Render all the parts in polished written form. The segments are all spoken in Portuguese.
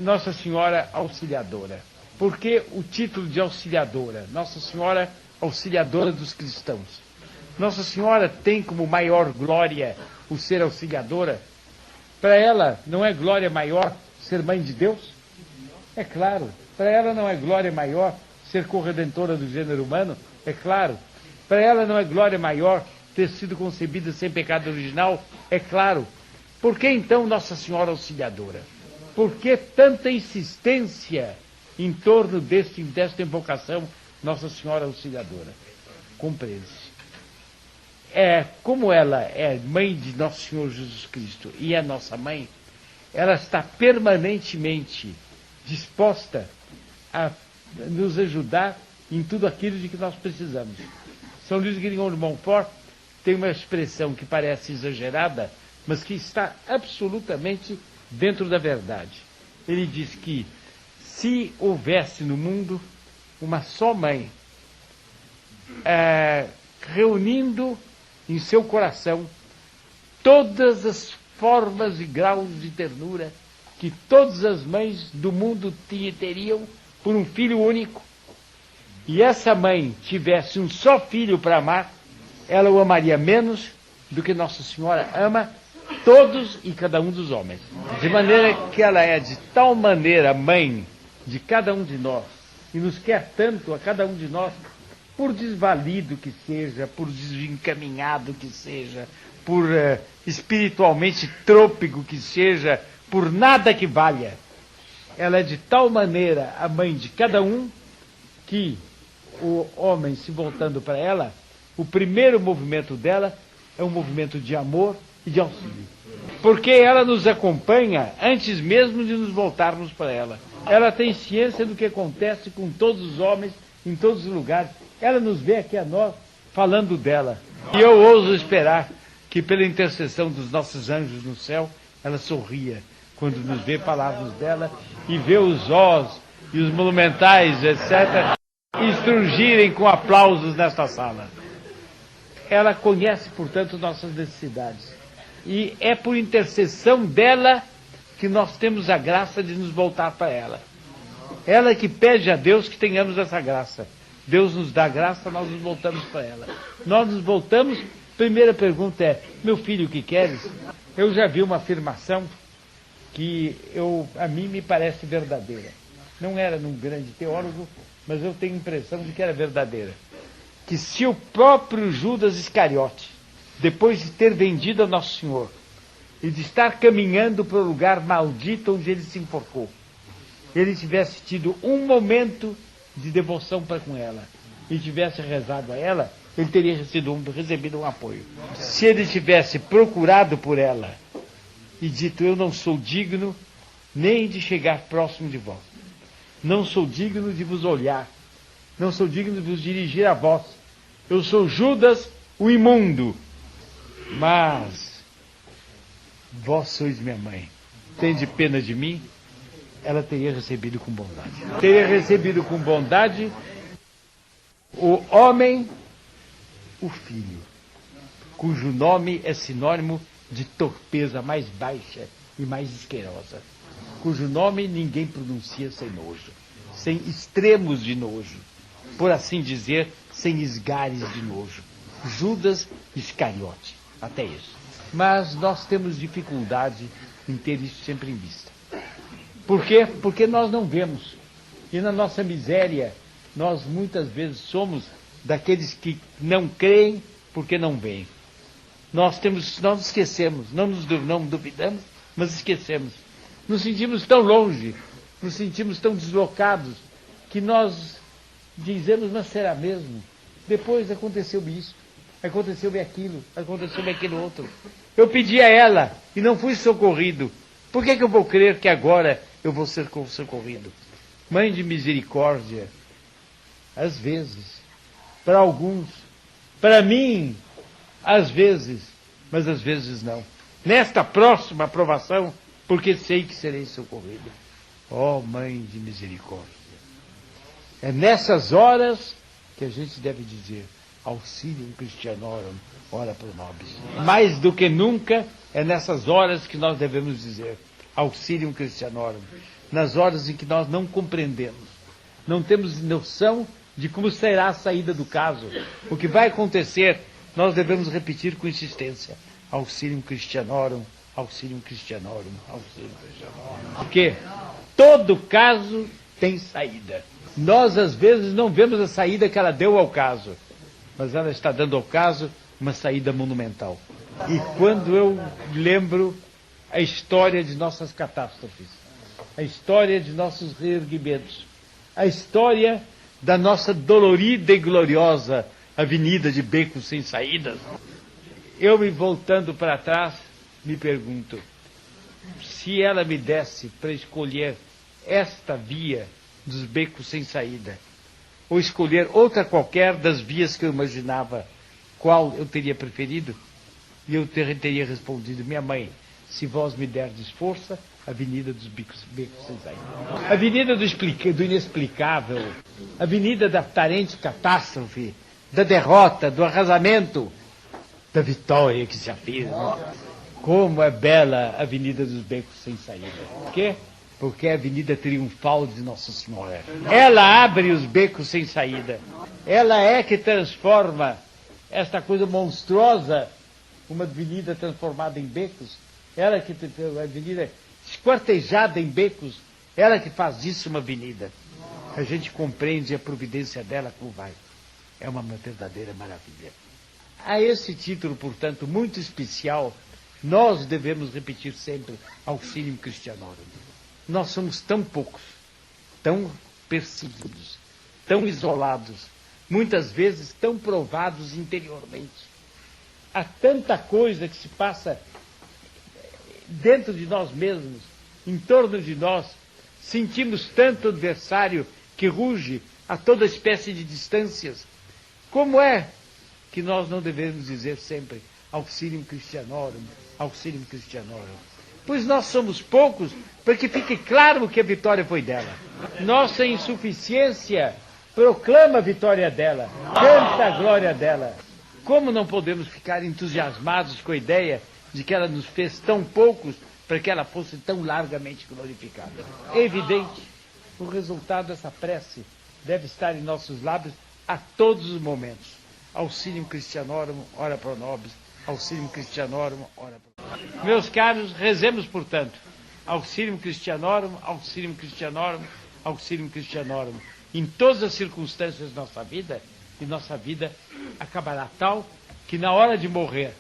Nossa Senhora Auxiliadora. Por que o título de Auxiliadora? Nossa Senhora Auxiliadora dos cristãos. Nossa Senhora tem como maior glória o ser auxiliadora? Para ela não é glória maior ser mãe de Deus? É claro. Para ela não é glória maior ser corredentora do gênero humano? É claro. Para ela não é glória maior ter sido concebida sem pecado original? É claro. Por que então Nossa Senhora Auxiliadora? Por que tanta insistência em torno desta invocação Nossa Senhora Auxiliadora? Compreende-se. Como ela é mãe de Nosso Senhor Jesus Cristo e é nossa mãe, ela está permanentemente disposta a nos ajudar em tudo aquilo de que nós precisamos. São Luís Guignon de Montfort tem uma expressão que parece exagerada, mas que está absolutamente dentro da verdade. Ele diz que se houvesse no mundo uma só mãe, reunindo em seu coração todas as formas e graus de ternura que todas as mães do mundo teriam por um filho único, e essa mãe tivesse um só filho para amar, ela o amaria menos do que Nossa Senhora ama todos e cada um dos homens. De maneira que ela é de tal maneira mãe de cada um de nós, e nos quer tanto a cada um de nós, por desvalido que seja, por desencaminhado que seja, por espiritualmente trôpego que seja, por nada que valha. Ela é de tal maneira a mãe de cada um que o homem, se voltando para ela, o primeiro movimento dela é um movimento de amor e de auxílio. Porque ela nos acompanha antes mesmo de nos voltarmos para ela. Ela tem ciência do que acontece com todos os homens, em todos os lugares. Ela nos vê aqui a nós, falando dela. E eu ouso esperar que, pela intercessão dos nossos anjos no céu, ela sorria quando nos vê falarmos dela e vê os ós e os monumentais, etc., estrugirem com aplausos nesta sala. Ela conhece, portanto, nossas necessidades. E é por intercessão dela que nós temos a graça de nos voltar para ela. Ela que pede a Deus que tenhamos essa graça. Deus nos dá graça, nós nos voltamos para ela. Nós nos voltamos, primeira pergunta é, meu filho, o que queres? Eu já vi uma afirmação que a mim me parece verdadeira. Não era num grande teólogo, mas eu tenho a impressão de que era verdadeira. Que se o próprio Judas Iscariote, depois de ter vendido a Nosso Senhor, e de estar caminhando para o lugar maldito onde ele se enforcou, ele tivesse tido um momento de devoção para com ela, e tivesse rezado a ela, ele teria recebido um apoio. Se ele tivesse procurado por ela, e dito, eu não sou digno nem de chegar próximo de vós, não sou digno de vos olhar, não sou digno de vos dirigir a vós, eu sou Judas, o imundo, mas vós sois minha mãe, tende pena de mim, ela teria recebido com bondade. Teria recebido com bondade o homem, o filho, cujo nome é sinônimo de torpeza mais baixa e mais asquerosa, cujo nome ninguém pronuncia sem nojo, sem extremos de nojo, por assim dizer, sem esgares de nojo. Judas Iscariote, até isso. Mas nós temos dificuldade em ter isso sempre em vista. Por quê? Porque nós não vemos. E na nossa miséria, nós muitas vezes somos daqueles que não creem porque não veem. Nós esquecemos, não duvidamos, mas esquecemos. Nos sentimos tão longe, nos sentimos tão deslocados, que nós dizemos, mas será mesmo? Depois aconteceu-me isso, aconteceu-me aquilo, aconteceu-me aquilo outro. Eu pedi a ela e não fui socorrido. Por que eu vou crer que agora eu vou ser socorrido? Mãe de misericórdia, às vezes, para alguns, para mim, às vezes, mas às vezes não. Nesta próxima aprovação, porque sei que serei socorrido. Ó Mãe de misericórdia. É nessas horas que a gente deve dizer, auxilium Christianorum, ora pro nobis. Mais do que nunca, é nessas horas que nós devemos dizer, auxilium Christianorum. nas horas em que nós não compreendemos, não temos noção de como será a saída do caso, o que vai acontecer, nós devemos repetir com insistência: Auxilium Christianorum, Auxilium Christianorum, Auxilium Christianorum. Porque todo caso tem saída. Nós, às vezes, não vemos a saída que ela deu ao caso, mas ela está dando ao caso uma saída monumental. E quando eu lembro a história de nossas catástrofes, a história de nossos reerguimentos, a história da nossa dolorida e gloriosa avenida de becos sem saídas, eu, me voltando para trás, me pergunto, se ela me desse para escolher esta via dos becos sem saída, ou escolher outra qualquer das vias que eu imaginava, qual eu teria preferido, e eu teria respondido: minha mãe, se vós me derdes força, avenida dos becos sem saída. Avenida do inexplicável, avenida da aparente catástrofe, da derrota, do arrasamento, da vitória que se afirma. Como é bela a avenida dos becos sem saída. Por quê? Porque é a avenida triunfal de Nossa Senhora. Ela abre os becos sem saída. Ela é que transforma esta coisa monstruosa, uma avenida transformada em becos, ela que a avenida esquartejada em becos, ela que faz disso uma avenida. A gente compreende a providência dela como vai. É uma verdadeira maravilha. A esse título, portanto, muito especial, nós devemos repetir sempre: Auxilium Christianorum. Nós somos tão poucos, tão perseguidos, tão isolados, muitas vezes tão provados interiormente. Há tanta coisa que se passa dentro de nós mesmos, em torno de nós. Sentimos tanto o adversário que ruge a toda espécie de distâncias. Como é que nós não devemos dizer sempre: Auxilium Christianorum, Auxilium Christianorum? Pois nós somos poucos para que fique claro que a vitória foi dela. Nossa insuficiência proclama a vitória dela, canta a glória dela. Como não podemos ficar entusiasmados com a ideia de que ela nos fez tão poucos para que ela fosse tão largamente glorificada? É evidente, o resultado dessa prece deve estar em nossos lábios a todos os momentos. Auxilium Christianorum, ora pro nobis. Auxilium Christianorum, ora pro nobis. Meus caros, rezemos, portanto, Auxilium Christianorum, Auxilium Christianorum, Auxilium Christianorum, em todas as circunstâncias de nossa vida, e nossa vida acabará tal que na hora de morrer,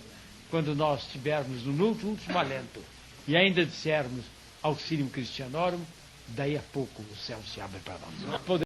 quando nós estivermos no último alento e ainda dissermos Auxilium Christianorum, daí a pouco o céu se abre para nós.